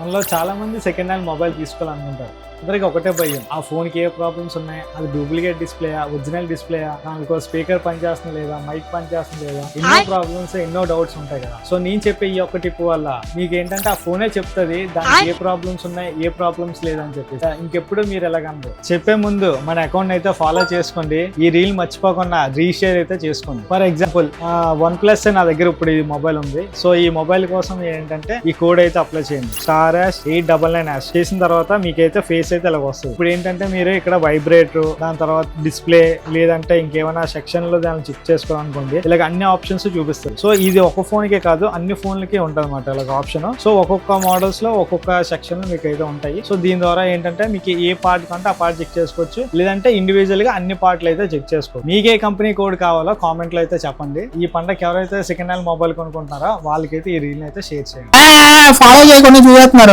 మనలో చాలా మంది సెకండ్ హ్యాండ్ మొబైల్ తీసుకోవాలనుకుంటారు. అందరికి ఒకటే భయం, ఆ ఫోన్ కి ఏ ప్రాబ్లమ్స్ ఉన్నాయి, అది డూప్లికేట్ డిస్ప్లేయా, ఒరిజినల్ డిస్ప్లేయా, దానికి స్పీకర్ పనిచేస్తుంది లేదా, మైక్ పనిచేస్తుంది లేదా, ఎన్నో ప్రాబ్లమ్స్, ఎన్నో డౌట్స్ ఉంటాయి కదా. సో నేను చెప్పే ఈ ఒక్క టిప్ వల్ల మీకు ఏంటంటే ఆ ఫోనే చెప్తుంది దానికి ఏ ప్రాబ్లమ్స్ ఉన్నాయి, ఏ ప్రాబ్లమ్స్ లేదని చెప్పి. ఇంకెప్పుడు మీరు ఎలాగంటారు చెప్పే ముందు మన అకౌంట్ అయితే ఫాలో చేసుకోండి. ఈ రీల్ మర్చిపోకుండా రీషేర్ అయితే చేసుకోండి. ఫర్ ఎగ్జాంపుల్ OnePlus నా దగ్గర ఇప్పుడు ఈ మొబైల్ ఉంది. సో ఈ మొబైల్ కోసం ఏంటంటే ఈ కోడ్ అయితే అప్లై చేయండి, *899# చేసిన తర్వాత మీకైతే ఫేస్ అయితే ఇలా వస్తుంది. ఇప్పుడు ఏంటంటే మీరు ఇక్కడ వైబ్రేటర్, దాని తర్వాత డిస్ప్లే, లేదంటే ఇంకేమైనా సెక్షన్ లో దాన్ని చెక్ చేసుకోవాలనుకోండి, ఇలాగ అన్ని ఆప్షన్స్ చూపిస్తుంది. సో ఇది ఒక ఫోన్ కే కాదు, అన్ని ఫోన్లకి ఉంటుంది అనమాట ఇలాగ ఆప్షన్. సో ఒక్కొక్క మోడల్స్ లో ఒక్కొక్క సెక్షన్ మీకు అయితే ఉంటాయి. సో దీని ద్వారా ఏంటంటే మీకు ఏ పార్ట్ కంటే ఆ పార్ట్ చెక్ చేసుకోవచ్చు, లేదంటే ఇండివిజువల్ గా అన్ని పార్ట్లు అయితే చెక్ చేసుకోవచ్చు. మీకే కంపెనీ కోడ్ కావాలో కామెంట్ లో అయితే చెప్పండి. ఈ పండగ ఎవరైతే సెకండ్ హ్యాండ్ మొబైల్ కొనుక్కుంటున్నారో వాళ్ళకైతే ఈ రీల్ అయితే షేర్ చేయండి. ఫాలో చేయకుండా చూస్తున్నారు.